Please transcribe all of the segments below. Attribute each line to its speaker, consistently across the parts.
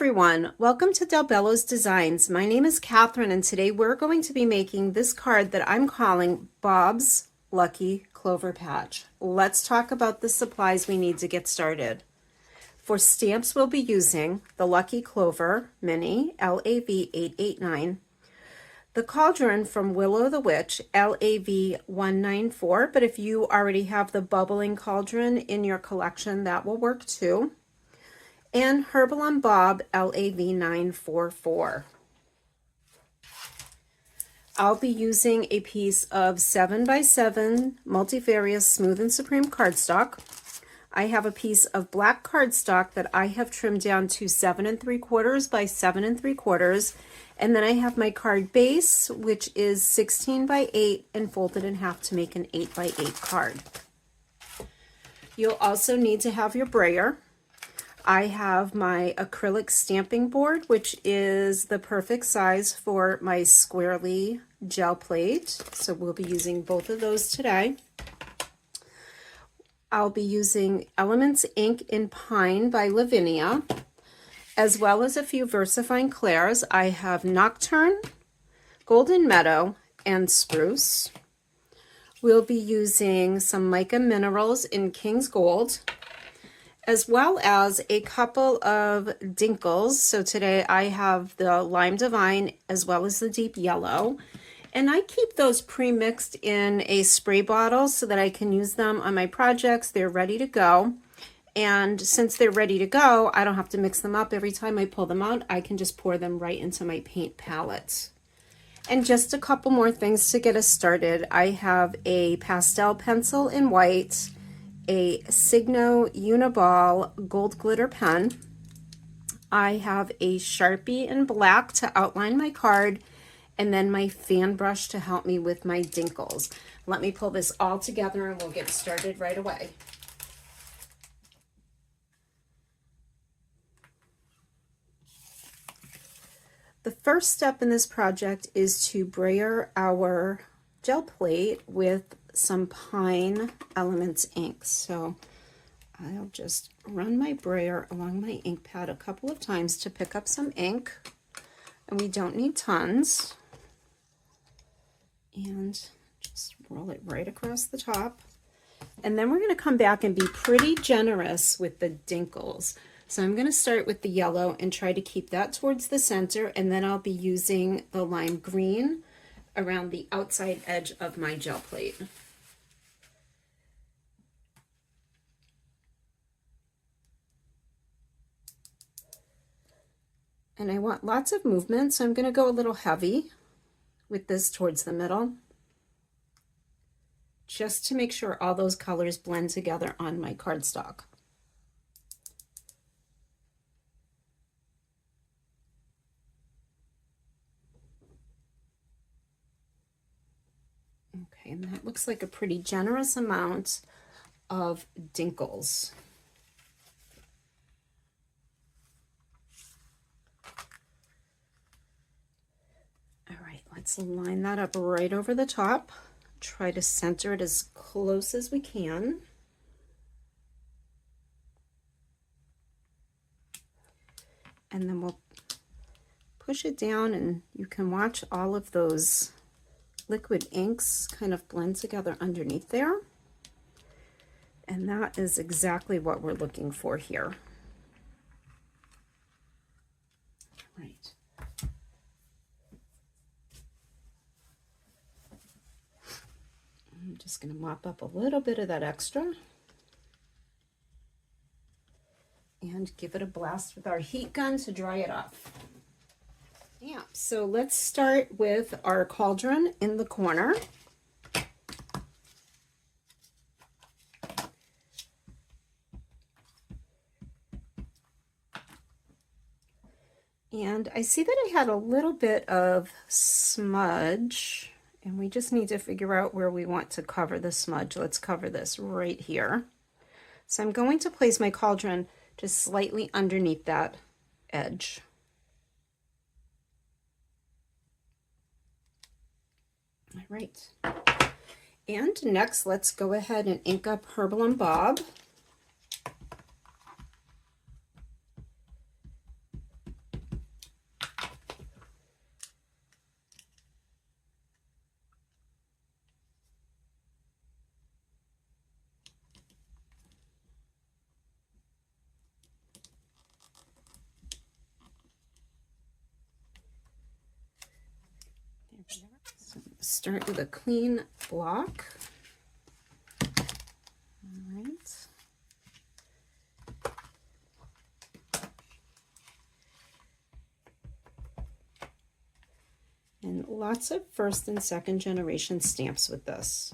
Speaker 1: everyone, welcome to Del Bello's Designs. My name is Catherine and today we're going to be making this card that I'm calling Bob's Lucky Clover Patch. Let's talk about the supplies we need to get started. For stamps we'll be using the Lucky Clover Mini LAV 889, the Cauldron from Willow the Witch LAV 194, but if you already have the Bubbling Cauldron in your collection that will work too, and Herbal on Bob LAV 944. I'll be using a piece of 7x7 multifarious smooth and supreme cardstock. I have a piece of black cardstock that I have trimmed down to 7 3/4 by 7 3/4, and then I have my card base, which is 16 by 8 and folded in half to make an 8 by 8 card. You'll also need to have your brayer. I have my acrylic stamping board, which is the perfect size for my squarely gel plate. So we'll be using both of those today. I'll be using Elements Ink in Pine by Lavinia, as well as a few VersaFine Clairs. I have Nocturne, Golden Meadow, and Spruce. We'll be using some mica minerals in King's Gold, as well as a couple of dinkles. So today I have the Lime Divine as well as the Deep Yellow. And I keep those pre-mixed in a spray bottle so that I can use them on my projects. They're ready to go. And since they're ready to go, I don't have to mix them up every time I pull them out. I can just pour them right into my paint palette. And just a couple more things to get us started. I have a pastel pencil in white, a Signo Uniball gold glitter pen. I have a Sharpie in black to outline my card, and then my fan brush to help me with my dinkles. Let me pull this all together and we'll get started right away. The first step in this project is to brayer our gel plate with some Pine Elements ink. So I'll just run my brayer along my ink pad a couple of times to pick up some ink, and we don't need tons, and just roll it right across the top. And then we're going to come back and be pretty generous with the dinkles. So I'm going to start with the yellow and try to keep that towards the center, and then I'll be using the lime green around the outside edge of my gel plate. And I want lots of movement, so I'm going to go a little heavy with this towards the middle, just to make sure all those colors blend together on my cardstock. Okay, and that looks like a pretty generous amount of dinkles. Let's line that up right over the top. Try to center it as close as we can. And then we'll push it down, and you can watch all of those liquid inks kind of blend together underneath there. And that is exactly what we're looking for here. Right. I'm just going to mop up a little bit of that extra and give it a blast with our heat gun to dry it off. Yeah, so let's start with our cauldron in the corner. And I see that I had a little bit of smudge, and we just need to figure out where we want to cover the smudge. Let's cover this right here. So I'm going to place my cauldron just slightly underneath that edge. All right. And next, let's go ahead and ink up Herbal on Bob. start with a clean block. All right. And lots of first and second generation stamps with this.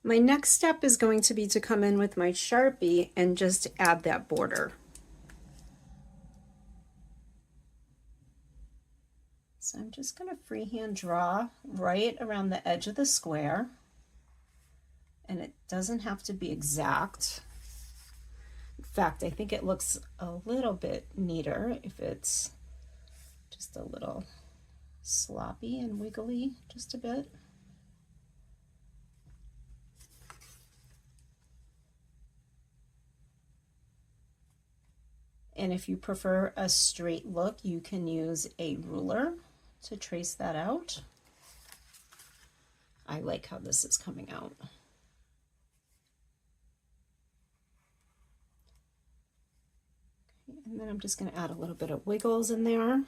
Speaker 1: My next step is going to be to come in with my Sharpie and just add that border. So I'm just going to freehand draw right around the edge of the square, and it doesn't have to be exact. In fact, I think it looks a little bit neater if it's just a little sloppy and wiggly, just a bit. And if you prefer a straight look, you can use a ruler to trace that out. I like how this is coming out. Okay, and then I'm just going to add a little bit of wiggles in there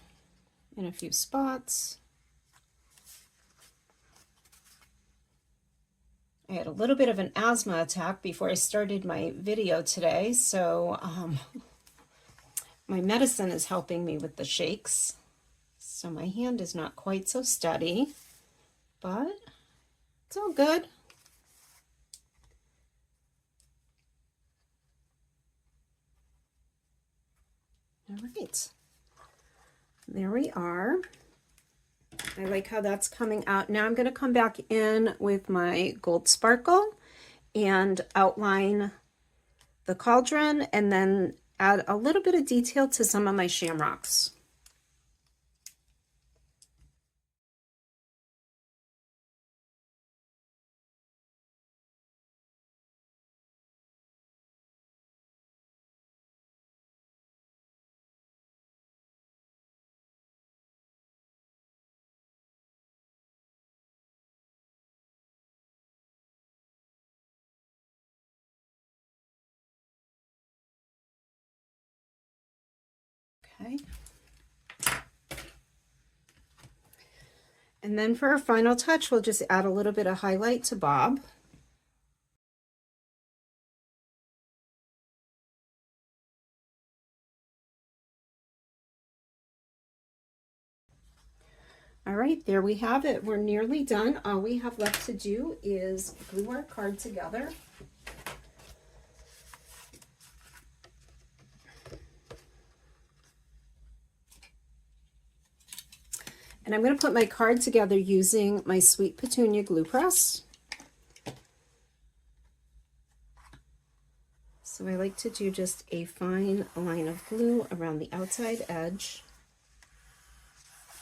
Speaker 1: in a few spots. I had a little bit of an asthma attack before I started my video today, so my medicine is helping me with the shakes. So my hand is not quite so steady, but it's all good. All right, there we are. I like how that's coming out. Now I'm going to come back in with my gold sparkle and outline the cauldron and then add a little bit of detail to some of my shamrocks. Okay. And then for our final touch, we'll just add a little bit of highlight to Bob. All right, there we have it. We're nearly done. All we have left to do is glue our card together. And I'm going to put my card together using my Sweet Petunia glue press. So I like to do just a fine line of glue around the outside edge,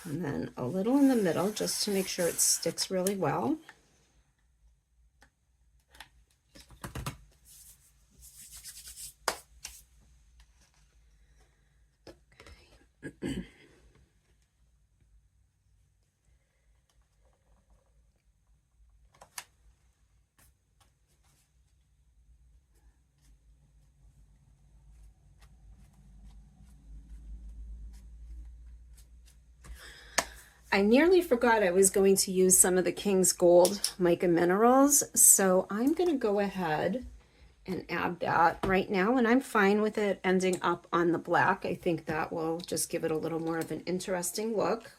Speaker 1: and then a little in the middle just to make sure it sticks really well. Okay. I nearly forgot I was going to use some of the King's Gold mica minerals, so I'm going to go ahead and add that right now, and I'm fine with it ending up on the black. I think that will just give it a little more of an interesting look.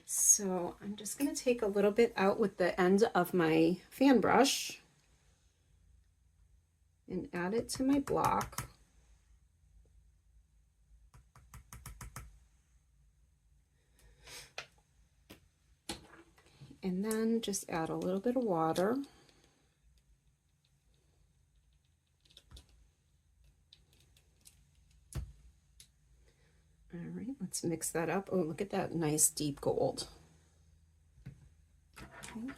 Speaker 1: So I'm just going to take a little bit out with the end of my fan brush and add it to my block. And then just add a little bit of water. Let's mix that up. Oh, look at that nice deep gold. Okay.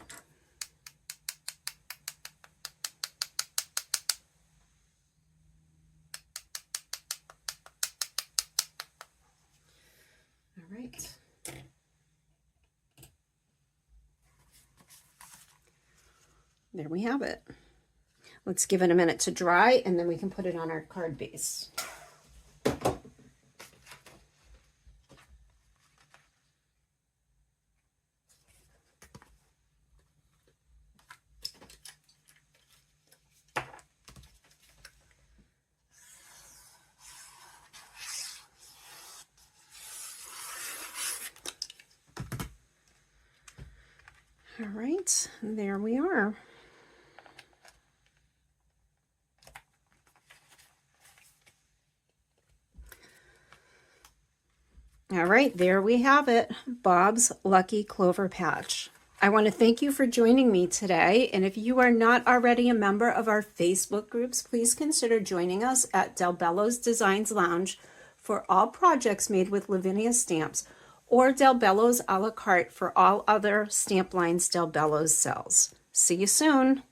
Speaker 1: All right. There we have it. Let's give it a minute to dry, and then we can put it on our card base. All right, there we are. All right, there we have it, Bob's Lucky Clover Patch. I want to thank you for joining me today, and if you are not already a member of our Facebook groups, please consider joining us at Del Bello's Designs Lounge for all projects made with Lavinia stamps, or Del Bello's a la carte for all other stamp lines Del Bello's sells. See you soon.